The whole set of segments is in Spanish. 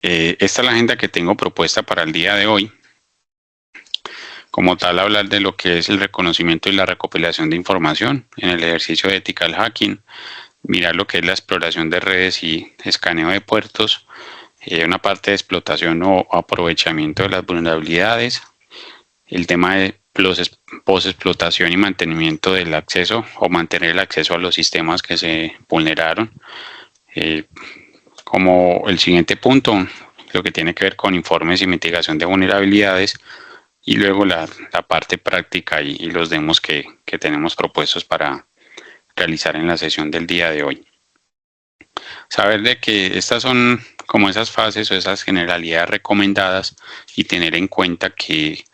Esta es la agenda que tengo propuesta para el día de hoy. Como tal, hablar de lo que es el reconocimiento y la recopilación de información en el ejercicio de ethical hacking, mirar lo que es la exploración de redes y escaneo de puertos, una parte de explotación o aprovechamiento de las vulnerabilidades, el tema de post-explotación y mantenimiento del acceso o mantener el acceso a los sistemas que se vulneraron. Como el siguiente punto, lo que tiene que ver con informes y mitigación de vulnerabilidades, y luego la parte práctica y los demos que tenemos propuestos para realizar en la sesión del día de hoy. Saber de que estas son como esas fases o esas generalidades recomendadas y tener en cuenta que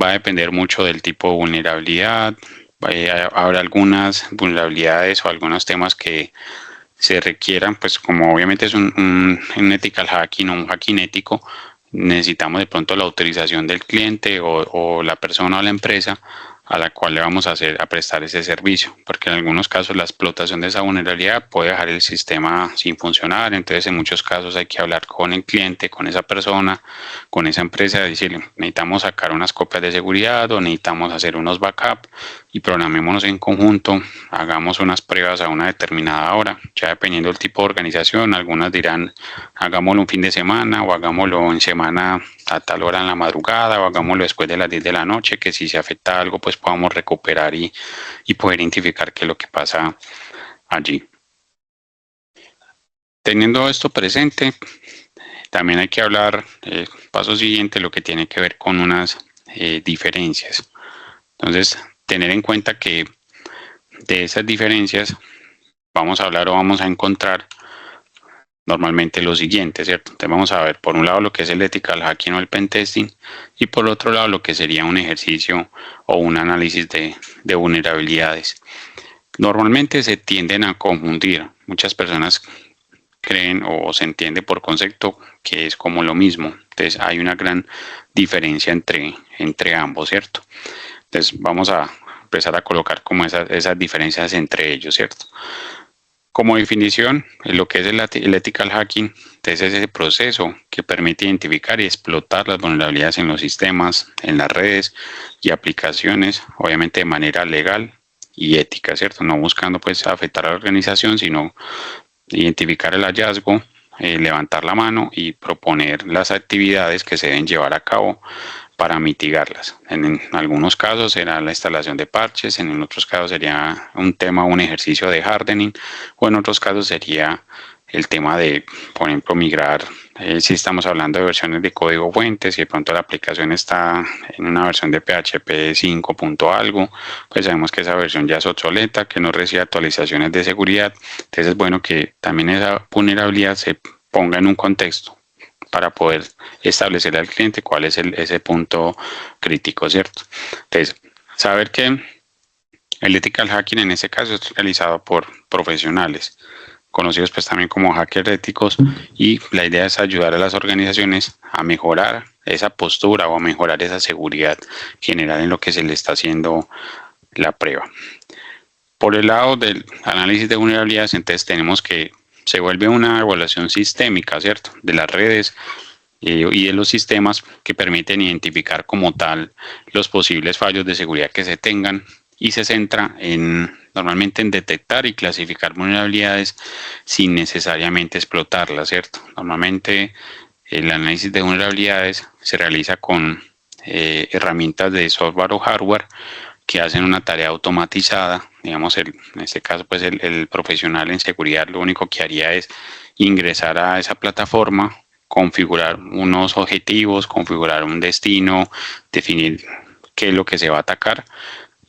va a depender mucho del tipo de vulnerabilidad. Habrá algunas vulnerabilidades o algunos temas que se requieran, pues como obviamente es un ethical hacking o un hacking ético, necesitamos de pronto la autorización del cliente o la persona o la empresa a la cual le vamos a prestar ese servicio, porque en algunos casos la explotación de esa vulnerabilidad puede dejar el sistema sin funcionar. Entonces en muchos casos hay que hablar con el cliente, con esa persona, con esa empresa, decirle necesitamos sacar unas copias de seguridad o necesitamos hacer unos backups y programémonos en conjunto, hagamos unas pruebas a una determinada hora, ya dependiendo del tipo de organización. Algunas dirán hagámoslo un fin de semana o hagámoslo en semana a tal hora en la madrugada o hagámoslo después de las 10 de la noche, que si se afecta algo pues podamos recuperar y poder identificar qué es lo que pasa allí. Teniendo esto presente, también hay que hablar, paso siguiente, lo que tiene que ver con unas diferencias. Entonces, tener en cuenta que de esas diferencias vamos a hablar o vamos a encontrar normalmente lo siguiente, ¿cierto? Entonces vamos a ver por un lado lo que es el ethical hacking o el pentesting y por otro lado lo que sería un ejercicio o un análisis de vulnerabilidades. Normalmente se tienden a confundir. Muchas personas creen o se entiende por concepto que es como lo mismo. Entonces hay una gran diferencia entre ambos, ¿cierto? Entonces vamos a empezar a colocar como esas diferencias entre ellos, ¿cierto? Como definición, lo que es el ethical hacking es ese proceso que permite identificar y explotar las vulnerabilidades en los sistemas, en las redes y aplicaciones, obviamente de manera legal y ética, ¿cierto? No buscando pues afectar a la organización, sino identificar el hallazgo, levantar la mano y proponer las actividades que se deben llevar a cabo para mitigarlas. En algunos casos será la instalación de parches, en otros casos sería un ejercicio de hardening, o en otros casos sería el tema de, por ejemplo, migrar, si estamos hablando de versiones de código fuente, si de pronto la aplicación está en una versión de PHP 5 punto algo, pues sabemos que esa versión ya es obsoleta, que no recibe actualizaciones de seguridad. Entonces es bueno que también esa vulnerabilidad se ponga en un contexto para poder establecerle al cliente cuál es ese punto crítico, ¿cierto? Entonces, saber que el ethical hacking en este caso es realizado por profesionales, conocidos pues también como hackers éticos, y la idea es ayudar a las organizaciones a mejorar esa postura o a mejorar esa seguridad general en lo que se le está haciendo la prueba. Por el lado del análisis de vulnerabilidades, entonces tenemos que se vuelve una evaluación sistémica, ¿cierto? De las redes y de los sistemas que permiten identificar como tal los posibles fallos de seguridad que se tengan, y se centra normalmente en detectar y clasificar vulnerabilidades sin necesariamente explotarlas, ¿cierto? Normalmente el análisis de vulnerabilidades se realiza con herramientas de software o hardware que hacen una tarea automatizada. Digamos, en este caso, pues el profesional en seguridad lo único que haría es ingresar a esa plataforma, configurar unos objetivos, configurar un destino, definir qué es lo que se va a atacar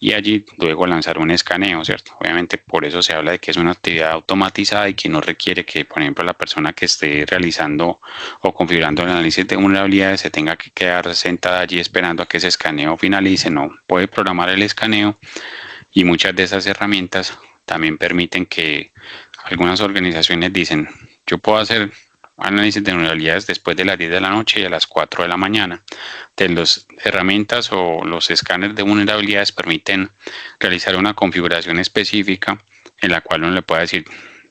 y allí luego lanzar un escaneo, ¿cierto? Obviamente por eso se habla de que es una actividad automatizada y que no requiere que, por ejemplo, la persona que esté realizando o configurando el análisis de vulnerabilidades se tenga que quedar sentada allí esperando a que ese escaneo finalice. No, puede programar el escaneo, y muchas de esas herramientas también permiten que algunas organizaciones dicen, yo puedo hacer análisis de vulnerabilidades después de las 10 de la noche y a las 4 de la mañana. De las herramientas o los escáneres de vulnerabilidades permiten realizar una configuración específica en la cual uno le puede decir,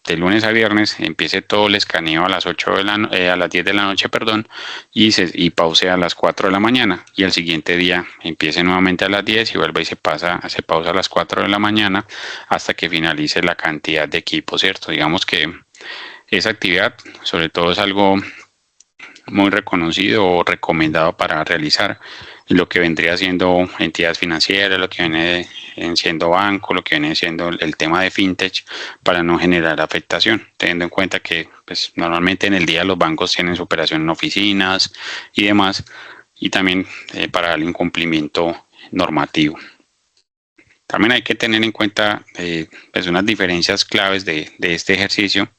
de lunes a viernes empiece todo el escaneo a las 10 de la noche, perdón, y pause a las 4 de la mañana, y el siguiente día empiece nuevamente a las 10 y vuelva y se pausa a las 4 de la mañana hasta que finalice la cantidad de equipos, ¿cierto? Digamos que esa actividad sobre todo es algo muy reconocido o recomendado para realizar lo que vendría siendo entidades financieras, lo que viene siendo banco, lo que viene siendo el tema de fintech, para no generar afectación, teniendo en cuenta que pues, normalmente en el día los bancos tienen su operación en oficinas y demás, y también para el incumplimiento normativo. También hay que tener en cuenta pues unas diferencias claves de este ejercicio.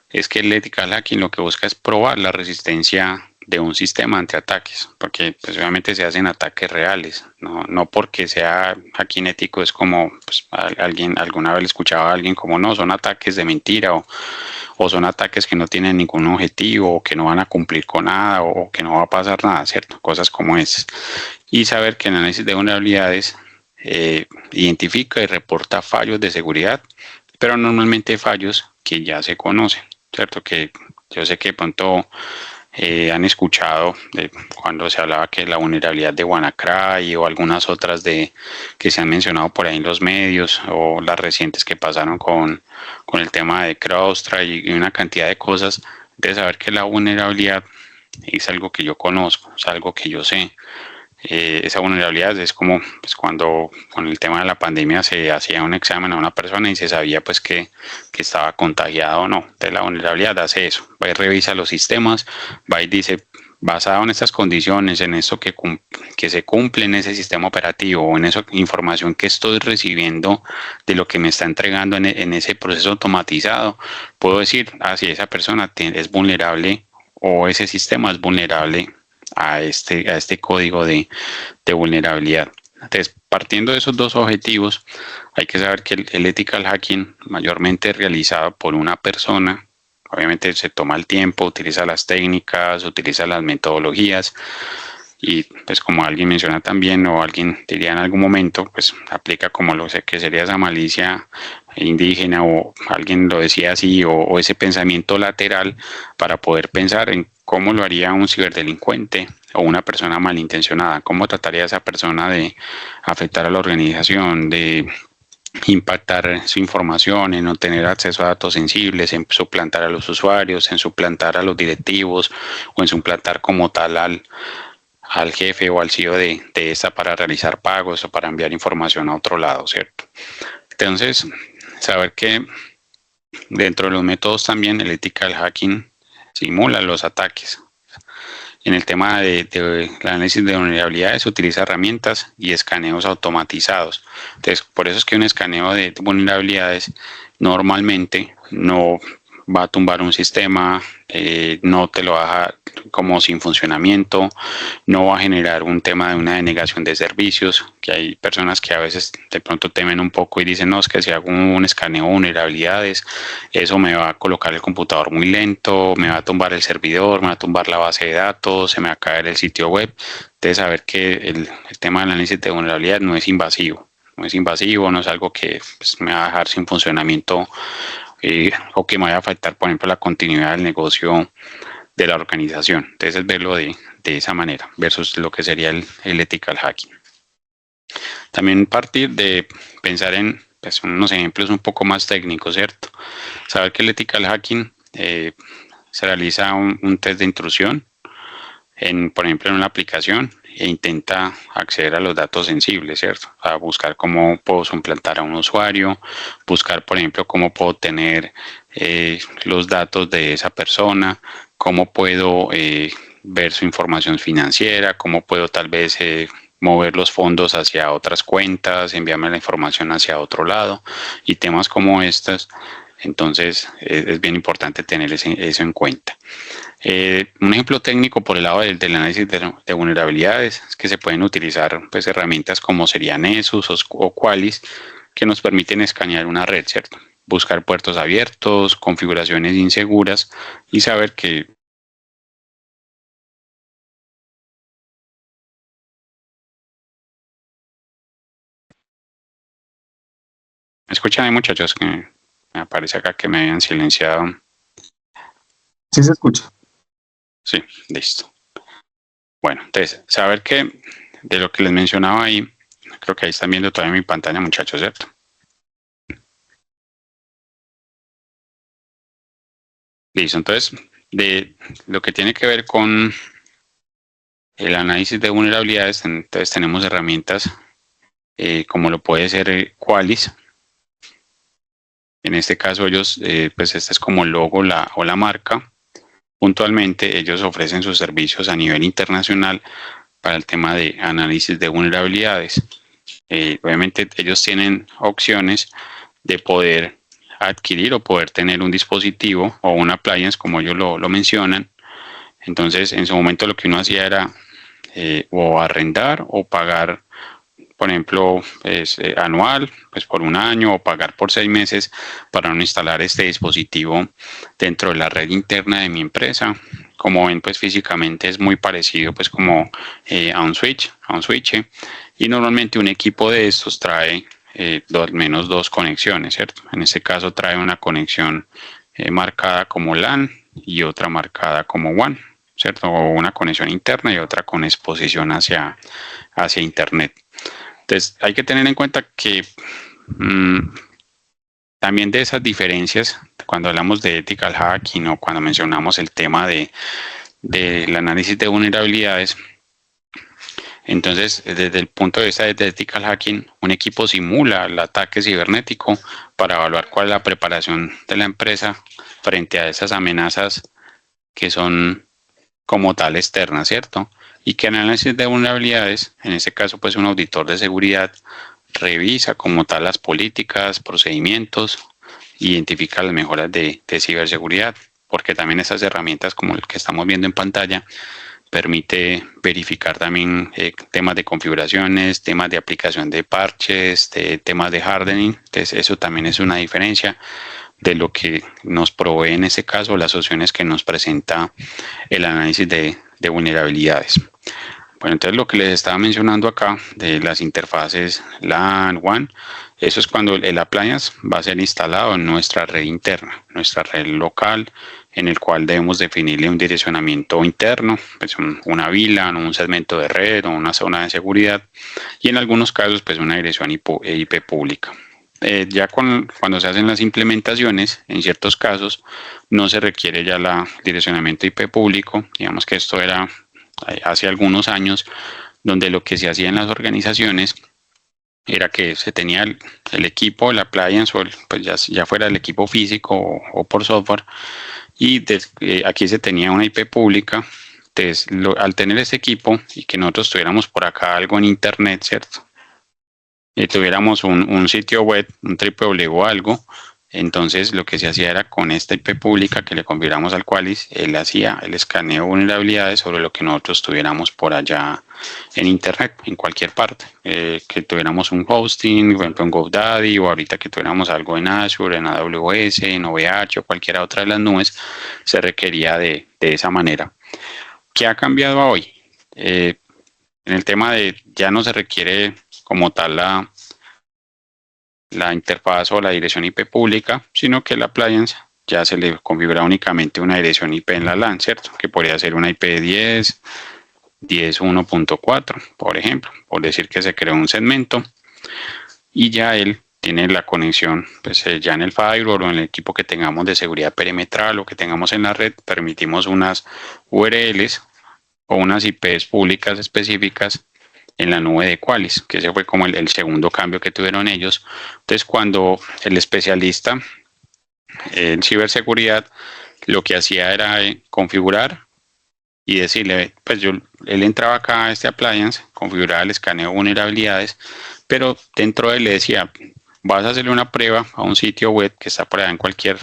Es que el ethical hacking lo que busca es probar la resistencia de un sistema ante ataques, porque pues obviamente se hacen ataques reales, no porque sea hacking ético. Es como pues, alguien alguna vez escuchaba a alguien como no, son ataques de mentira, o son ataques que no tienen ningún objetivo, o que no van a cumplir con nada, o que no va a pasar nada, ¿cierto? Cosas como esas. Y saber que el análisis de vulnerabilidades identifica y reporta fallos de seguridad, pero normalmente fallos que ya se conocen, ¿cierto? Que yo sé que de pronto han escuchado cuando se hablaba que la vulnerabilidad de WannaCry o algunas otras que se han mencionado por ahí en los medios, o las recientes que pasaron con el tema de CrowdStrike y una cantidad de cosas, de saber que la vulnerabilidad es algo que yo conozco, es algo que yo sé. Esa vulnerabilidad es como pues, cuando con el tema de la pandemia se hacía un examen a una persona y se sabía pues que estaba contagiado o no. Entonces la vulnerabilidad hace eso, va y revisa los sistemas, va y dice, basado en estas condiciones, en eso que se cumple en ese sistema operativo, o en esa información que estoy recibiendo de lo que me está entregando en ese proceso automatizado, puedo decir, si esa persona es vulnerable, o ese sistema es vulnerable a este código de vulnerabilidad. Entonces, partiendo de esos dos objetivos, hay que saber que el ethical hacking mayormente es realizado por una persona. Obviamente se toma el tiempo, utiliza las técnicas, utiliza las metodologías, y pues como alguien menciona también, o alguien diría en algún momento, pues aplica como lo que sería esa malicia indígena, o alguien lo decía así, o ese pensamiento lateral, para poder pensar en cómo lo haría un ciberdelincuente o una persona malintencionada, cómo trataría a esa persona de afectar a la organización, de impactar su información, en no tener acceso a datos sensibles, en suplantar a los usuarios, en suplantar a los directivos, o en suplantar como tal al jefe o al CEO de esa, para realizar pagos o para enviar información a otro lado, ¿cierto? Entonces, saber que dentro de los métodos también el ethical hacking simula los ataques. En el tema de análisis de vulnerabilidades, utiliza herramientas y escaneos automatizados. Entonces, por eso es que un escaneo de vulnerabilidades normalmente no va a tumbar un sistema, no te lo va a dejar como sin funcionamiento, no va a generar un tema de una denegación de servicios, que hay personas que a veces de pronto temen un poco y dicen, no, es que si hago un escaneo de vulnerabilidades, eso me va a colocar el computador muy lento, me va a tumbar el servidor, me va a tumbar la base de datos, se me va a caer el sitio web. Entonces, saber que el tema del análisis de vulnerabilidad no es invasivo. No es invasivo, no es algo que pues, me va a dejar sin funcionamiento, o que me vaya a afectar, por ejemplo, la continuidad del negocio de la organización. Entonces, es verlo de esa manera, versus lo que sería el ethical hacking. También partir de pensar en pues, unos ejemplos un poco más técnicos, ¿cierto? Saber que el ethical hacking se realiza un test de intrusión, por ejemplo, en una aplicación, e intenta acceder a los datos sensibles, ¿cierto? A buscar cómo puedo suplantar a un usuario, buscar, por ejemplo, cómo puedo tener los datos de esa persona, cómo puedo ver su información financiera, cómo puedo tal vez mover los fondos hacia otras cuentas, enviarme la información hacia otro lado, y temas como estos. Entonces, es bien importante tener eso en cuenta. Un ejemplo técnico por el lado del análisis de vulnerabilidades es que se pueden utilizar pues, herramientas como serían Nessus o Qualys, que nos permiten escanear una red, ¿cierto? Buscar puertos abiertos, configuraciones inseguras, y saber que... ¿Me escuchan ahí, muchachos? Me aparece acá que me habían silenciado. Sí se escucha. Sí, listo. Bueno, entonces, saber que de lo que les mencionaba ahí, creo que ahí están viendo todavía mi pantalla, muchachos, ¿cierto? Listo, entonces, de lo que tiene que ver con el análisis de vulnerabilidades, entonces tenemos herramientas como lo puede ser Qualys. En este caso ellos, pues este es como el logo o la marca. Puntualmente ellos ofrecen sus servicios a nivel internacional para el tema de análisis de vulnerabilidades. Obviamente ellos tienen opciones de poder adquirir o poder tener un dispositivo o una appliance como ellos lo mencionan. Entonces en su momento lo que uno hacía era o arrendar o pagar, por ejemplo, anual, pues por un año o pagar por 6 meses para no instalar este dispositivo dentro de la red interna de mi empresa. Como ven, pues físicamente es muy parecido pues como a un switch, y normalmente un equipo de estos trae al menos dos conexiones, ¿cierto? En este caso trae una conexión marcada como LAN y otra marcada como WAN, ¿cierto? O una conexión interna y otra con exposición hacia Internet. Entonces, hay que tener en cuenta que también de esas diferencias, cuando hablamos de ethical hacking o cuando mencionamos el tema del análisis de vulnerabilidades, entonces, desde el punto de vista de ethical hacking, un equipo simula el ataque cibernético para evaluar cuál es la preparación de la empresa frente a esas amenazas que son como tal externas, ¿cierto? Y que análisis de vulnerabilidades, en este caso pues un auditor de seguridad, revisa como tal las políticas, procedimientos, identifica las mejoras de ciberseguridad, porque también esas herramientas como el que estamos viendo en pantalla permite verificar también temas de configuraciones, temas de aplicación de parches, temas de hardening. Entonces eso también es una diferencia de lo que nos provee en este caso las opciones que nos presenta el análisis de vulnerabilidades. Bueno, entonces lo que les estaba mencionando acá de las interfaces LAN, WAN, eso es cuando el appliance va a ser instalado en nuestra red interna, nuestra red local, en el cual debemos definirle un direccionamiento interno, pues una VLAN, un segmento de red o una zona de seguridad, y en algunos casos pues una dirección IP pública. Ya cuando se hacen las implementaciones, en ciertos casos, no se requiere ya el direccionamiento IP público. Digamos que esto era hace algunos años, donde lo que se hacía en las organizaciones era que se tenía el equipo, el appliance, o pues ya fuera el equipo físico o por software, y aquí se tenía una IP pública. Entonces, al tener ese equipo y que nosotros tuviéramos por acá algo en internet, ¿cierto? Y tuviéramos un sitio web, un www o algo, entonces lo que se hacía era con esta IP pública que le configuramos al Qualys, él hacía el escaneo de vulnerabilidades sobre lo que nosotros tuviéramos por allá en internet, en cualquier parte, que tuviéramos un hosting, por ejemplo en GoDaddy, o ahorita que tuviéramos algo en Azure, en AWS, en OVH o cualquiera otra de las nubes, se requería de esa manera. ¿Qué ha cambiado hoy? En el tema de ya no se requiere como tal la interfaz o la dirección IP pública, sino que la appliance ya se le configura únicamente una dirección IP en la LAN, ¿cierto? Que podría ser una IP 10, 10.1.4, por ejemplo, por decir que se creó un segmento y ya él tiene la conexión, pues ya en el firewall o en el equipo que tengamos de seguridad perimetral o que tengamos en la red, permitimos unas URLs o unas IPs públicas específicas en la nube de Qualys, que ese fue como el segundo cambio que tuvieron ellos. Entonces, cuando el especialista en ciberseguridad lo que hacía era configurar y decirle, pues él entraba acá a este appliance, configuraba el escaneo de vulnerabilidades, pero dentro de él le decía, vas a hacerle una prueba a un sitio web que está por allá en cualquier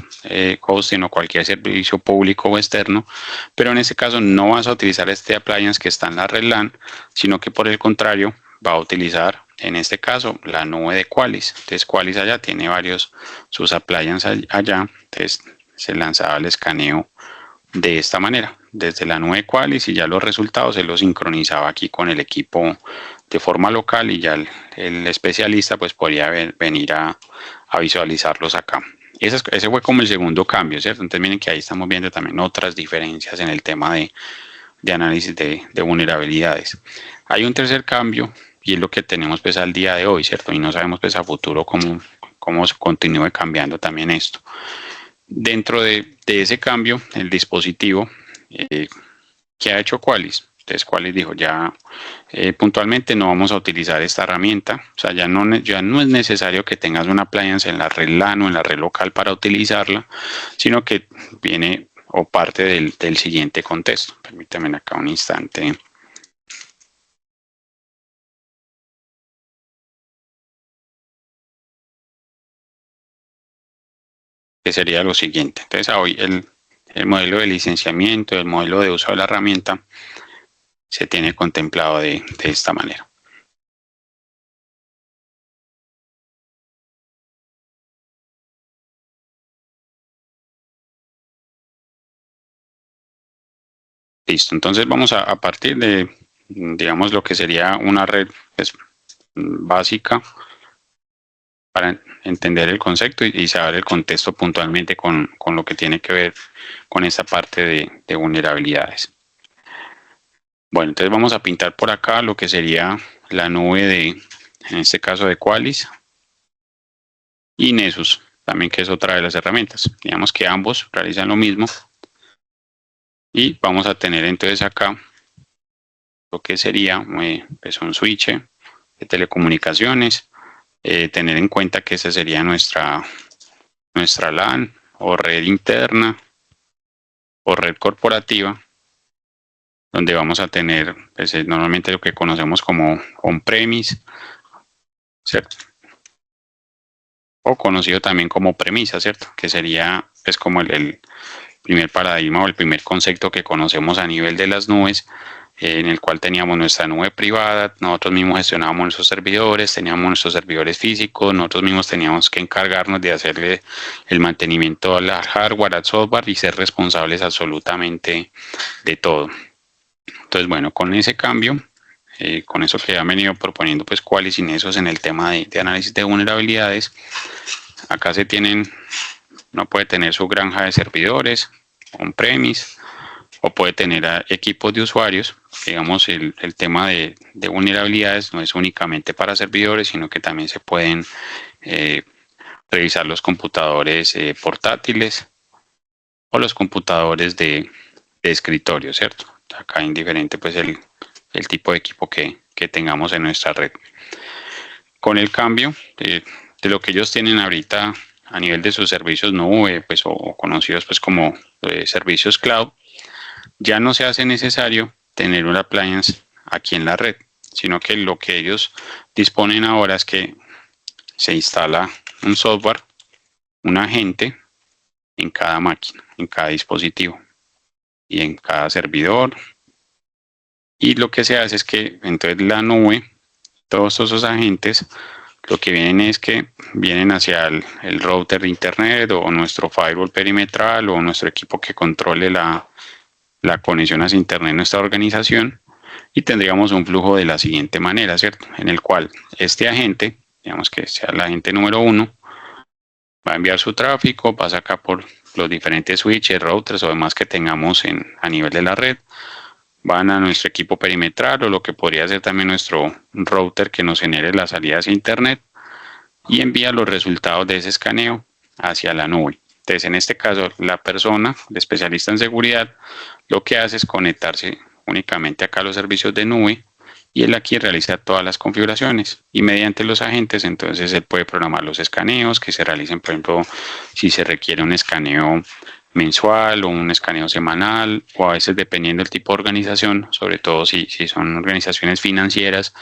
hosting o cualquier servicio público o externo, pero en este caso no vas a utilizar este appliance que está en la red LAN, sino que por el contrario va a utilizar en este caso la nube de Qualys. Entonces Qualys allá tiene sus appliances allá, entonces se lanzaba el escaneo de esta manera, desde la nube Qualys, y ya los resultados se los sincronizaba aquí con el equipo de forma local y ya el especialista pues podría venir a visualizarlos acá Ese fue como el segundo cambio, ¿cierto? Entonces miren que ahí estamos viendo también otras diferencias en el tema de análisis de vulnerabilidades. Hay un tercer cambio y es lo que tenemos pues al día de hoy, ¿cierto? Y no sabemos pues a futuro cómo se continúe cambiando también esto. Dentro de ese cambio, el dispositivo, ¿qué ha hecho Qualys? Entonces Qualys dijo ya puntualmente no vamos a utilizar esta herramienta, o sea, ya no es necesario que tengas una appliance en la red LAN o en la red local para utilizarla, sino que viene o parte del siguiente contexto. Permítanme acá un instante. Que sería lo siguiente. Entonces, hoy el modelo de licenciamiento, el modelo de uso de la herramienta se tiene contemplado de esta manera. Listo, entonces vamos a partir de, digamos, lo que sería una red pues, básica para entender el concepto y saber el contexto puntualmente con lo que tiene que ver con esta parte de vulnerabilidades. Bueno, entonces vamos a pintar por acá lo que sería la nube en este caso de Qualys y Nessus, también que es otra de las herramientas. Digamos que ambos realizan lo mismo y vamos a tener entonces acá lo que sería pues un switch de telecomunicaciones, tener en cuenta que esa sería nuestra LAN o red interna o red corporativa, donde vamos a tener pues, normalmente lo que conocemos como on-premise, ¿cierto? O conocido también como premisa, ¿cierto? Que sería pues como el primer paradigma o el primer concepto que conocemos a nivel de las nubes, en el cual teníamos nuestra nube privada, nosotros mismos gestionábamos nuestros servidores, teníamos nuestros servidores físicos, nosotros mismos teníamos que encargarnos de hacerle el mantenimiento al hardware, al software y ser responsables absolutamente de todo. Entonces, bueno, con ese cambio, con eso que han venido proponiendo pues Qualys y Nessus en el tema de análisis de vulnerabilidades, acá se tienen, uno puede tener su granja de servidores on-premise o puede tener equipos de usuarios. Digamos, el tema de vulnerabilidades no es únicamente para servidores, sino que también se pueden revisar los computadores portátiles o los computadores de escritorio, ¿cierto? Acá indiferente pues el tipo de equipo que tengamos en nuestra red. Con el cambio de lo que ellos tienen ahorita a nivel de sus servicios nube, pues, o conocidos pues como servicios cloud, ya no se hace necesario tener una appliance aquí en la red, sino que lo que ellos disponen ahora es que se instala un software, un agente en cada máquina, en cada dispositivo y en cada servidor. Y lo que se hace es que entonces la nube, todos esos agentes, lo que vienen es que vienen hacia el router de internet o nuestro firewall perimetral o nuestro equipo que controle la conexión hacia internet en nuestra organización y tendríamos un flujo de la siguiente manera, ¿cierto? En el cual este agente, digamos que sea el agente número 1, va a enviar su tráfico, pasa acá por los diferentes switches, routers o demás que tengamos a nivel de la red, van a nuestro equipo perimetral o lo que podría ser también nuestro router que nos genere la salida hacia internet y envía los resultados de ese escaneo hacia la nube. Entonces, en este caso, la persona, el especialista en seguridad, lo que hace es conectarse únicamente acá a los servicios de nube y él aquí realiza todas las configuraciones y mediante los agentes entonces él puede programar los escaneos que se realicen, por ejemplo, si se requiere un escaneo mensual o un escaneo semanal o a veces dependiendo del tipo de organización, sobre todo si son organizaciones financieras,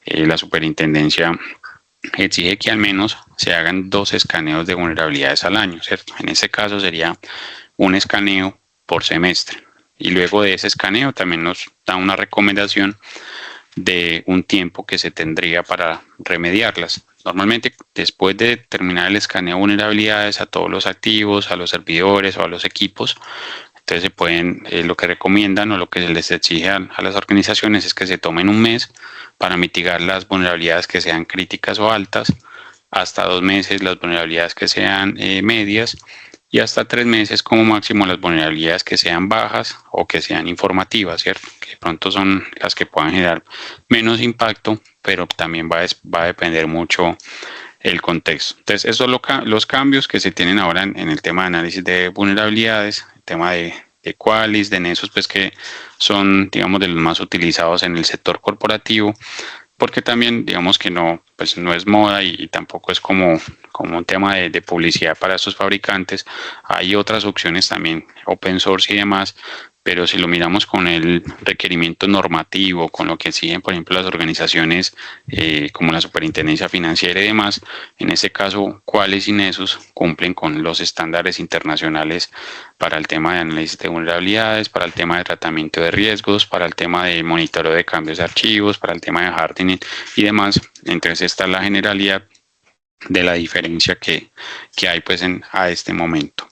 la superintendencia exige que al menos se hagan 2 escaneos de vulnerabilidades al año, ¿cierto? En ese caso sería un escaneo por semestre. Y luego de ese escaneo también nos da una recomendación de un tiempo que se tendría para remediarlas. Normalmente después de terminar el escaneo de vulnerabilidades a todos los activos, a los servidores o a los equipos, entonces se pueden, lo que recomiendan o lo que se les exige a las organizaciones es que se tomen un mes para mitigar las vulnerabilidades que sean críticas o altas hasta 2 meses las vulnerabilidades que sean medias y hasta 3 meses como máximo las vulnerabilidades que sean bajas o que sean informativas, ¿cierto? Que de pronto son las que puedan generar menos impacto, pero también va a depender mucho el contexto. Entonces, esos son los cambios que se tienen ahora en el tema de análisis de vulnerabilidades, el tema de Qualys, de Nessus, pues que son, digamos, de los más utilizados en el sector corporativo, porque también, digamos que no, pues no es moda y tampoco es como un tema de publicidad para estos fabricantes. Hay otras opciones también, open source y demás, pero si lo miramos con el requerimiento normativo, con lo que siguen, por ejemplo, las organizaciones como la Superintendencia Financiera y demás, en este caso, Qualys y Nessus cumplen con los estándares internacionales para el tema de análisis de vulnerabilidades, para el tema de tratamiento de riesgos, para el tema de monitoreo de cambios de archivos, para el tema de hardening y demás. Entonces, esta es la generalidad de la diferencia que hay pues a este momento.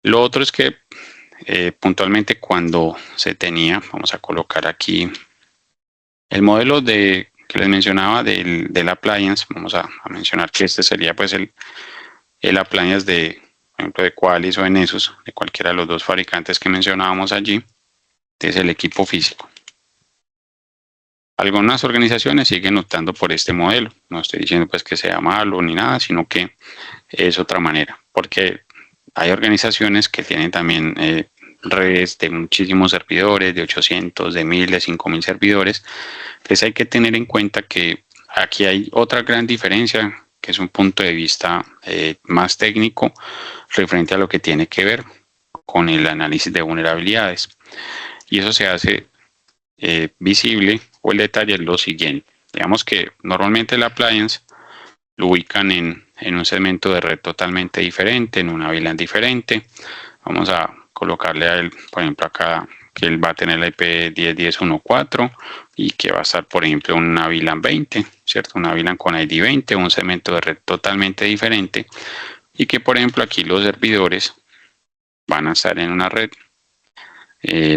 Lo otro es que puntualmente cuando se tenía, vamos a colocar aquí el modelo que les mencionaba del appliance, vamos a mencionar que este sería pues el appliance por ejemplo, de Qualys o de Nessus, de cualquiera de los dos fabricantes que mencionábamos allí. Este es el equipo físico. Algunas organizaciones siguen optando por este modelo. No estoy diciendo pues que sea malo ni nada, sino que es otra manera, porque hay organizaciones que tienen también redes de muchísimos servidores, de 800, de 1000, de 5000 servidores. Entonces hay que tener en cuenta que aquí hay otra gran diferencia, que es un punto de vista más técnico referente a lo que tiene que ver con el análisis de vulnerabilidades. Y eso se hace visible, o el detalle es lo siguiente. Digamos que normalmente el appliance lo ubican en un segmento de red totalmente diferente, en una VLAN diferente. Vamos a colocarle a él, por ejemplo, acá que él va a tener la IP 10.10.1.4 y que va a estar, por ejemplo, una VLAN 20, ¿cierto? Una VLAN con ID 20, un segmento de red totalmente diferente y que, por ejemplo, aquí los servidores van a estar en una red.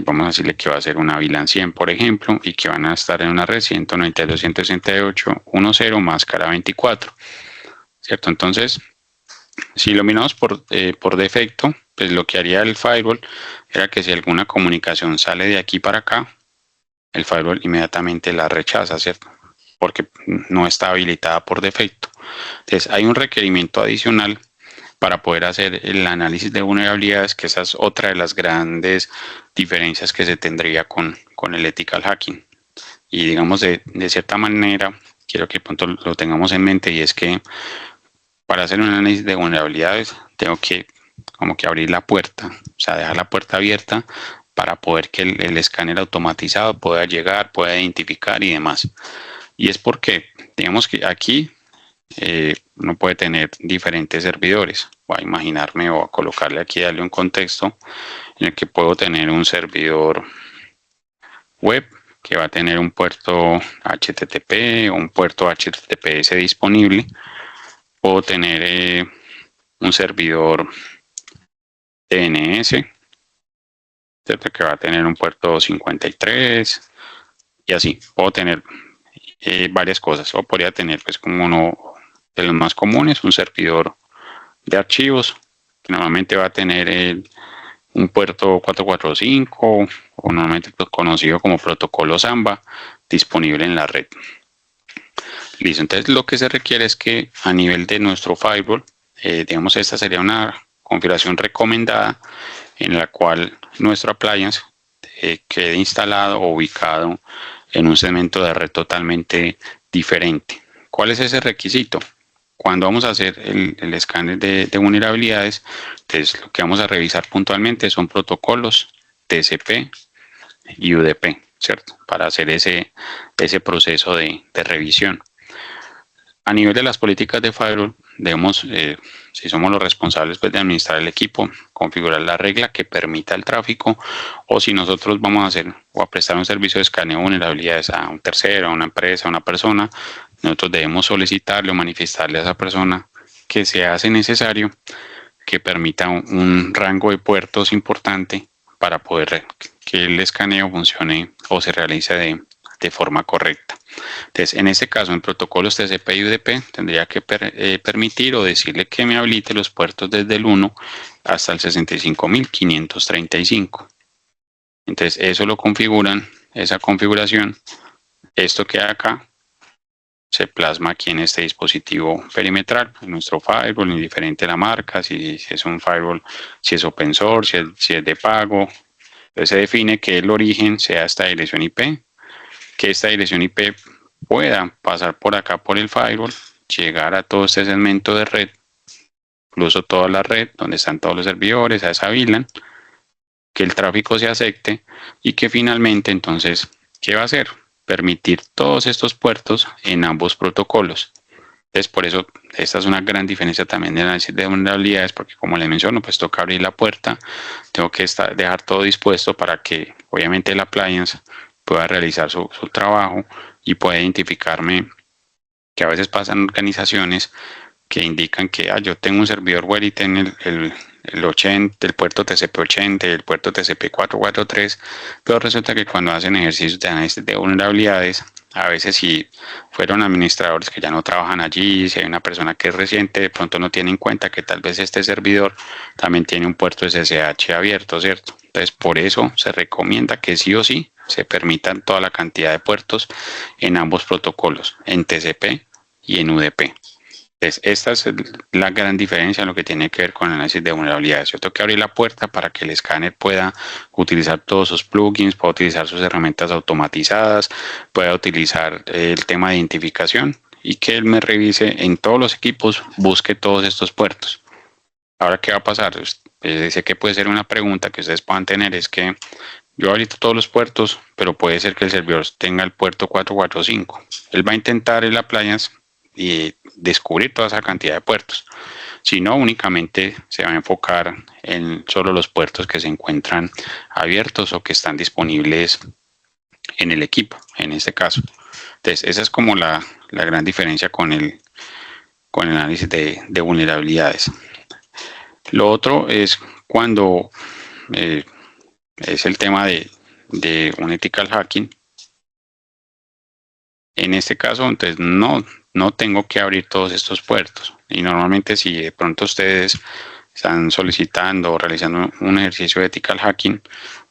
Vamos a decirle que va a ser una VLAN 100, por ejemplo, y que van a estar en una red 192.168.1.0 máscara 24, ¿cierto? Entonces, si lo miramos por defecto, pues lo que haría el firewall era que si alguna comunicación sale de aquí para acá, el firewall inmediatamente la rechaza, ¿cierto? Porque no está habilitada por defecto. Entonces, hay un requerimiento adicional para poder hacer el análisis de vulnerabilidades, que esa es otra de las grandes diferencias que se tendría con el ethical hacking. Y digamos, de cierta manera, quiero que pronto lo tengamos en mente, y es que para hacer un análisis de vulnerabilidades tengo que como que abrir la puerta, o sea, dejar la puerta abierta para poder que el escáner automatizado pueda llegar, pueda identificar y demás. Y es porque, digamos que aquí uno puede tener diferentes servidores. Voy a imaginarme o a colocarle aquí, darle un contexto en el que puedo tener un servidor web que va a tener un puerto HTTP o un puerto HTTPS disponible. Puedo tener un servidor DNS, ¿cierto? Que va a tener un puerto 53 y así. Puedo tener varias cosas, o podría tener pues como uno de los más comunes, un servidor de archivos que normalmente va a tener un puerto 445 o normalmente conocido como protocolo Samba disponible en la red. Listo, entonces lo que se requiere es que a nivel de nuestro firewall, digamos, esta sería una configuración recomendada en la cual nuestro appliance quede instalado o ubicado en un segmento de red totalmente diferente. ¿Cuál es ese requisito? Cuando vamos a hacer el escáner de vulnerabilidades, entonces lo que vamos a revisar puntualmente son protocolos TCP y UDP, ¿cierto? Para hacer ese proceso de revisión. A nivel de las políticas de firewall, debemos, si somos los responsables pues, de administrar el equipo, configurar la regla que permita el tráfico, o si nosotros vamos a hacer o a prestar un servicio de escaneo de vulnerabilidades a un tercero, a una empresa, a una persona, nosotros debemos solicitarle o manifestarle a esa persona que se hace necesario que permita un rango de puertos importante para poder que el escaneo funcione o se realice de forma correcta. Entonces, en este caso, en protocolos TCP y UDP, tendría que permitir o decirle que me habilite los puertos desde el 1 hasta el 65.535. Entonces, eso lo configuran, esa configuración, esto que hay acá, se plasma aquí en este dispositivo perimetral, en nuestro firewall, indiferente la marca, si es un firewall, si es open source, si es de pago. Entonces se define que el origen sea esta dirección IP, que esta dirección IP pueda pasar por acá por el firewall, llegar a todo este segmento de red, incluso toda la red donde están todos los servidores, a esa VLAN, que el tráfico se acepte y que finalmente entonces, ¿qué va a hacer? Permitir todos estos puertos en ambos protocolos. Entonces, por eso, esta es una gran diferencia también de análisis de vulnerabilidades, porque como les menciono, pues toca abrir la puerta, tengo que dejar todo dispuesto para que, obviamente, el appliance pueda realizar su trabajo y pueda identificarme, que a veces pasan organizaciones que indican que yo tengo un servidor web y tengo el 80, el puerto TCP80, el puerto TCP443, pero resulta que cuando hacen ejercicios de análisis de vulnerabilidades, a veces si fueron administradores que ya no trabajan allí, si hay una persona que es reciente, de pronto no tiene en cuenta que tal vez este servidor también tiene un puerto SSH abierto, ¿cierto? Entonces, por eso se recomienda que sí o sí se permitan toda la cantidad de puertos en ambos protocolos, en TCP y en UDP. Entonces, esta es la gran diferencia en lo que tiene que ver con el análisis de vulnerabilidades. Yo tengo que abrir la puerta para que el escáner pueda utilizar todos sus plugins, pueda utilizar sus herramientas automatizadas, pueda utilizar el tema de identificación y que él me revise en todos los equipos, busque todos estos puertos. Ahora, ¿qué va a pasar? Sé que puede ser una pregunta que ustedes puedan tener, es que yo habilito todos los puertos, pero puede ser que el servidor tenga el puerto 445. Él va a intentar el appliance y descubrir toda esa cantidad de puertos. Si no, únicamente se va a enfocar en solo los puertos que se encuentran abiertos o que están disponibles en el equipo, en este caso. Entonces, esa es como la gran diferencia con el análisis de vulnerabilidades. Lo otro es cuando es el tema de un ethical hacking. En este caso, entonces no tengo que abrir todos estos puertos. Y normalmente si de pronto ustedes están solicitando o realizando un ejercicio de ethical hacking,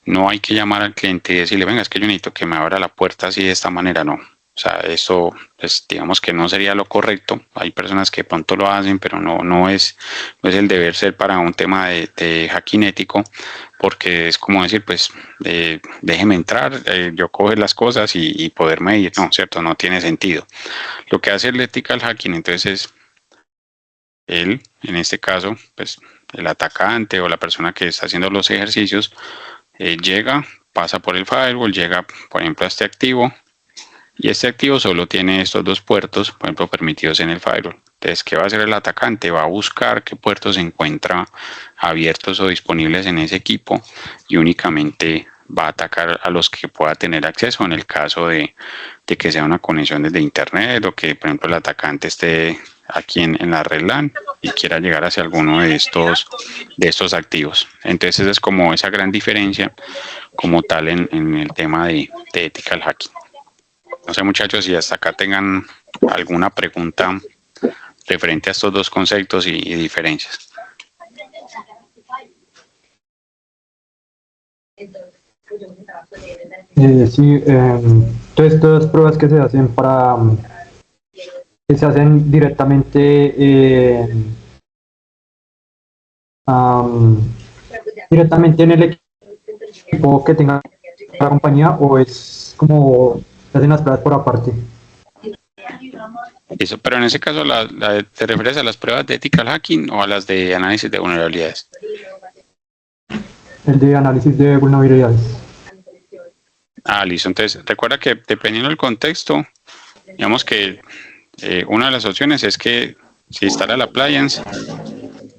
no hay que llamar al cliente y decirle, venga, es que yo necesito que me abra la puerta así de esta manera, no. O sea, eso, pues, digamos que no sería lo correcto. Hay personas que de pronto lo hacen, pero no es el deber ser para un tema de hacking ético, porque es como decir, pues, déjeme entrar, yo coge las cosas y poderme ir. No, cierto, no tiene sentido. Lo que hace el ethical hacking, entonces, él, en este caso, pues, el atacante o la persona que está haciendo los ejercicios, llega, pasa por el firewall, llega, por ejemplo, a este activo, y este activo solo tiene estos dos puertos, por ejemplo, permitidos en el firewall. Entonces, ¿qué va a hacer el atacante? Va a buscar qué puertos se encuentran abiertos o disponibles en ese equipo y únicamente va a atacar a los que pueda tener acceso en el caso de que sea una conexión desde internet o que, por ejemplo, el atacante esté aquí en la red LAN y quiera llegar hacia alguno de estos activos. Entonces, esa es como esa gran diferencia como tal en el tema de ethical hacking. No sé, muchachos, si hasta acá tengan alguna pregunta referente a estos dos conceptos y diferencias. Sí, entonces todas pruebas que se hacen que se hacen directamente directamente en el equipo que tenga la compañía, o es como se hacen las pruebas por aparte. Eso, pero en ese caso, ¿te refieres a las pruebas de ethical hacking o a las de análisis de vulnerabilidades? El de análisis de vulnerabilidades. Listo. Entonces, recuerda que dependiendo del contexto, digamos que una de las opciones es que se instala el appliance.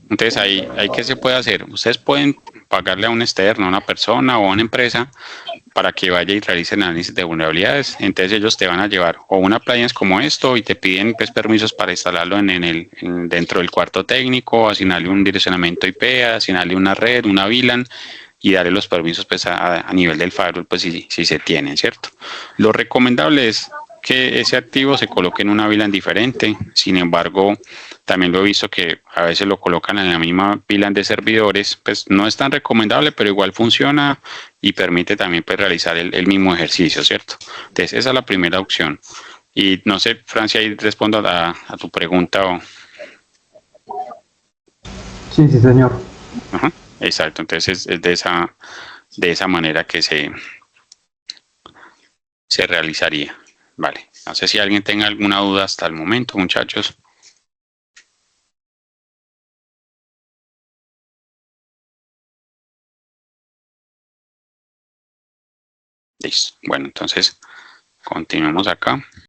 Entonces, ahí ¿qué se puede hacer? Ustedes pueden pagarle a un externo, a una persona o a una empresa para que vaya y realice el análisis de vulnerabilidades. Entonces, ellos te van a llevar o un appliance como esto y te piden, pues, permisos para instalarlo dentro del cuarto técnico, asignarle un direccionamiento IP, asignarle una red, una VLAN, y darle los permisos pues a nivel del firewall, pues si se tienen, ¿cierto? Lo recomendable es que ese activo se coloque en una VLAN diferente. Sin embargo, también lo he visto que a veces lo colocan en la misma VLAN de servidores, pues no es tan recomendable, pero igual funciona y permite también pues realizar el mismo ejercicio, ¿cierto? Entonces esa es la primera opción. Y no sé, Francia, ahí respondo a tu pregunta. Sí, sí, señor. Ajá, exacto, entonces es de esa manera que se realizaría. Vale, no sé si alguien tenga alguna duda hasta el momento, muchachos. Listo. Bueno, entonces continuemos acá.